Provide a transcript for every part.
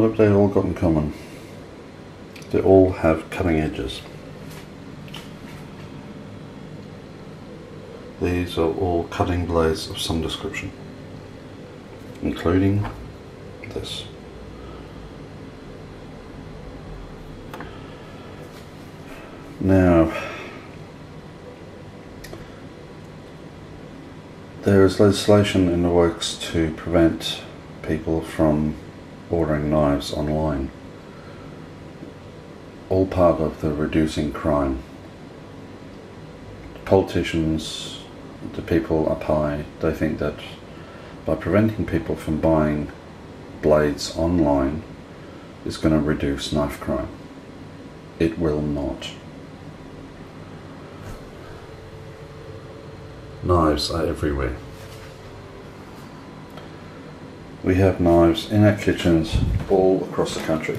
what have they all got in common? They all have cutting edges. These are all cutting blades of some description, including this. Now, there is legislation in the works to prevent people from ordering knives online. All part of the reducing crime. Politicians, the people up high, they think that by preventing people from buying blades online is going to reduce knife crime. It will not. Knives are everywhere. We have knives in our kitchens all across the country.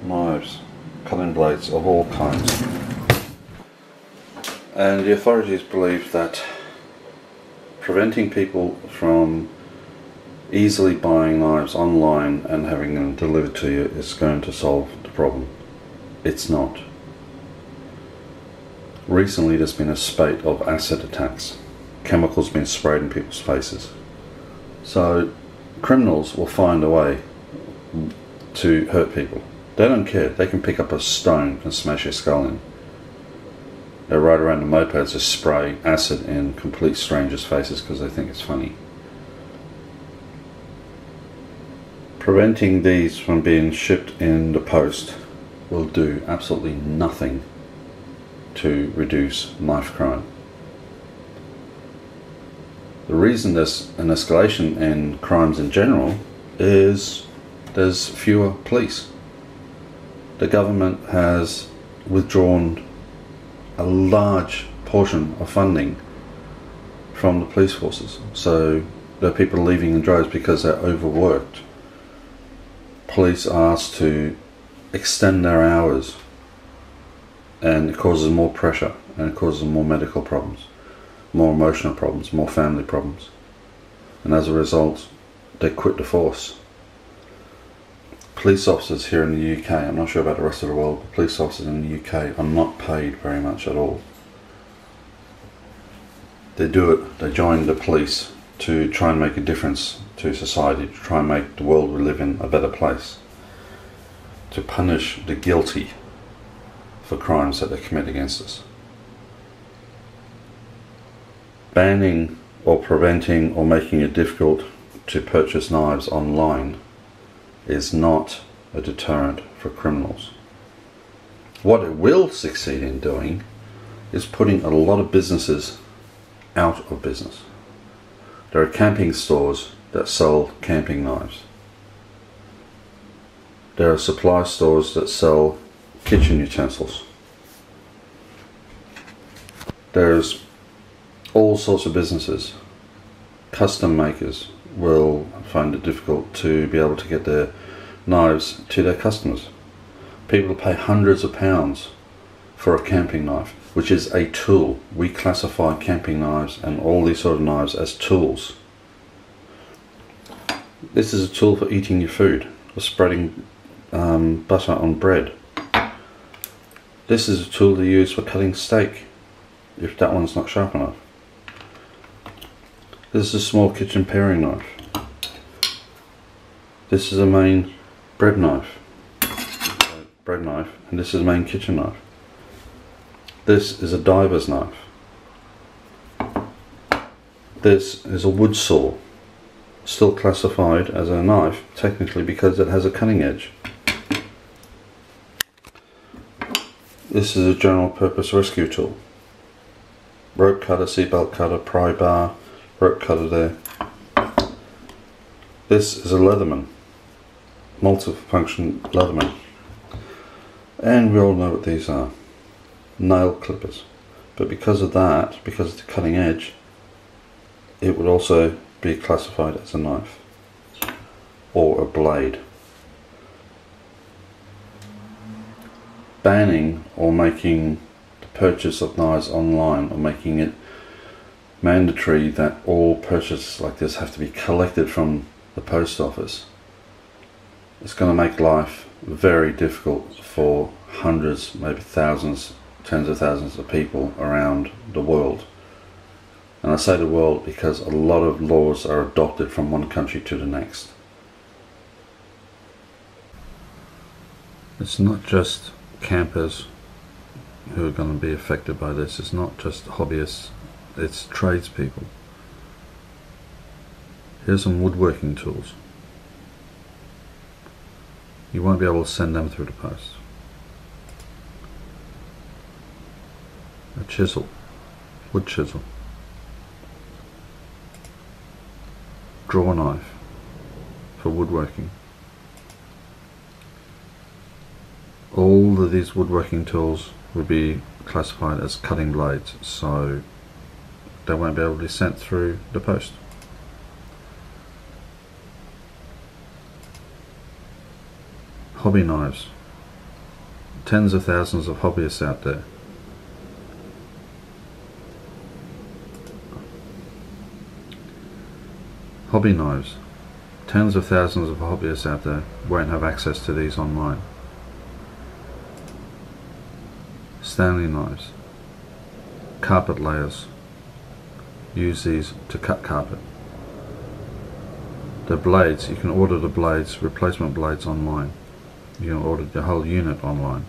Knives, cutting blades of all kinds. And the authorities believe that preventing people from easily buying knives online and having them delivered to you is going to solve the problem. It's not. Recently there's been a spate of acid attacks. Chemicals being sprayed in people's faces. So criminals will find a way to hurt people. They don't care. They can pick up a stone and smash your skull in. They ride around the mopeds, just spray acid in complete strangers' faces because they think it's funny. Preventing these from being shipped in the post will do absolutely nothing to reduce knife crime. The reason there's an escalation in crimes in general is there's fewer police. The government has withdrawn a large portion of funding from the police forces, so there are people leaving in droves because they're overworked. Police are asked to extend their hours, and it causes more pressure, and it causes more medical problems, more emotional problems, more family problems, and as a result they quit the force. Police officers here in the UK, I'm not sure about the rest of the world, but police officers in the UK are not paid very much at all. They do it, they join the police to try and make a difference to society, to try and make the world we live in a better place, to punish the guilty for crimes that they commit against us. Banning or preventing or making it difficult to purchase knives online is not a deterrent for criminals. What it will succeed in doing is putting a lot of businesses out of business. There are camping stores that sell camping knives. There are supply stores that sell kitchen utensils. There's all sorts of businesses. Custom makers will find it difficult to be able to get their knives to their customers. People pay hundreds of pounds for a camping knife, which is a tool. We classify camping knives and all these sort of knives as tools. This is a tool for eating your food, for spreading butter on bread. This is a tool to use for cutting steak, if that one's not sharp enough. This is a small kitchen paring knife. This is a main bread knife, and this is a main kitchen knife. This is a diver's knife. This is a wood saw, still classified as a knife technically because it has a cutting edge. This is a general purpose rescue tool. Rope cutter, seatbelt cutter, pry bar, rope cutter there. This is a Leatherman, multifunction Leatherman. And we all know what these are. Nail clippers. But because of that, because of the cutting edge, it would also be classified as a knife or a blade. Banning or making the purchase of knives online, or making it mandatory that all purchases like this have to be collected from the post office, it's going to make life very difficult for hundreds, maybe thousands, tens of thousands of people around the world. And I say the world because a lot of laws are adopted from one country to the next. It's not just campers who are going to be affected by this. It's not just hobbyists, it's tradespeople. Here's some woodworking tools. You won't be able to send them through the post. A chisel, wood chisel. Draw knife for woodworking. All of these woodworking tools will be classified as cutting blades, so they won't be able to be sent through the post. Hobby knives. Tens of thousands of hobbyists out there. Hobby knives. Tens of thousands of hobbyists out there won't have access to these online. Stanley knives. Carpet layers. Use these to cut carpet. The blades, you can order the blades, replacement blades online. You can order the whole unit online.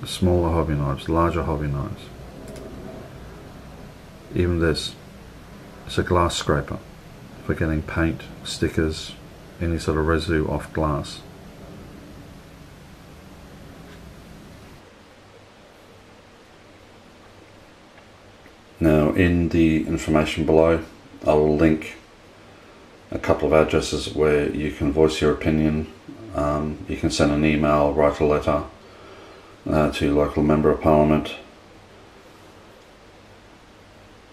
Smaller hobby knives, larger hobby knives. Even this, it's a glass scraper for getting paint, stickers, any sort of residue off glass. Now in the information below I will link a couple of addresses where you can voice your opinion. You can send an email, write a letter to your local member of parliament.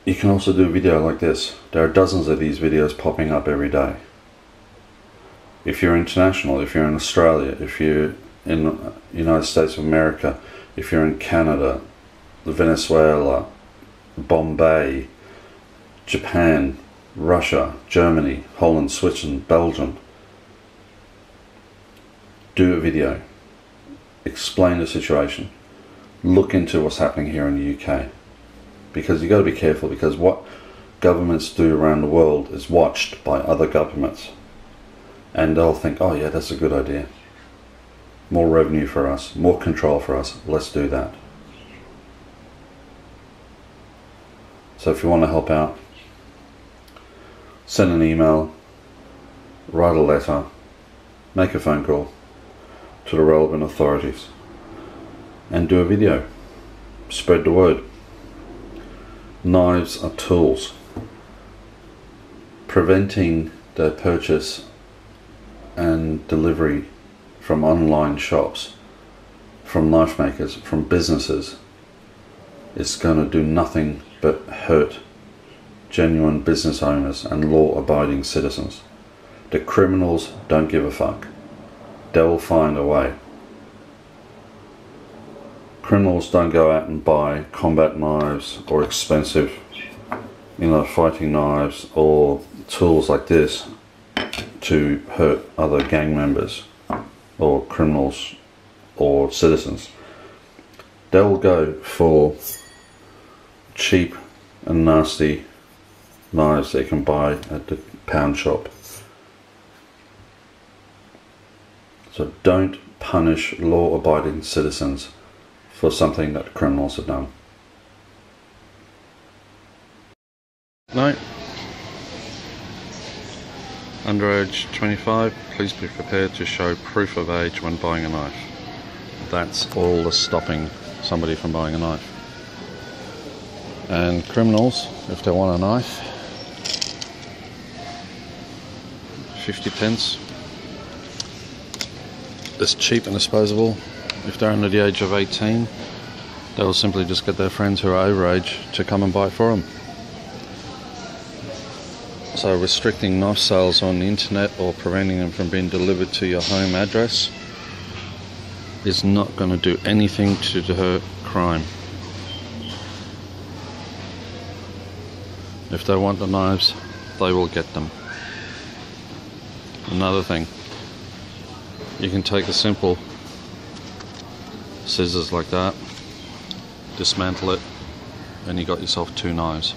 You can also do a video like this. There are dozens of these videos popping up every day. If you're international, if you're in Australia, if you're in the United States of America, if you're in Canada, Venezuela, Bombay, Japan, Russia, Germany, Holland, Switzerland, Belgium, do a video. Explain the situation. Look into what's happening here in the UK. Because you've got to be careful, because what governments do around the world is watched by other governments. And they'll think, oh yeah, that's a good idea. More revenue for us, more control for us, let's do that. So if you want to help out, send an email, write a letter, make a phone call to the relevant authorities, and do a video. Spread the word. Knives are tools. Preventing the purchase and delivery from online shops, from knife makers, from businesses, is going to do nothing but hurt genuine business owners and law-abiding citizens. The criminals don't give a fuck. They will find a way. Criminals don't go out and buy combat knives or expensive, fighting knives or tools like this to hurt other gang members or criminals or citizens. They'll go for cheap and nasty knives they can buy at the pound shop. So don't punish law-abiding citizens for something that criminals have done. No. Underage 25, please be prepared to show proof of age when buying a knife. That's all that's stopping somebody from buying a knife. And criminals, if they want a knife, 50 pence. It's cheap and disposable. If they're under the age of 18, they'll simply just get their friends who are over age to come and buy it for them. So restricting knife sales on the internet or preventing them from being delivered to your home address is not going to do anything to deter crime. If they want the knives, they will get them. Another thing, you can take a simple scissors like that, dismantle it, and you got yourself 2 knives.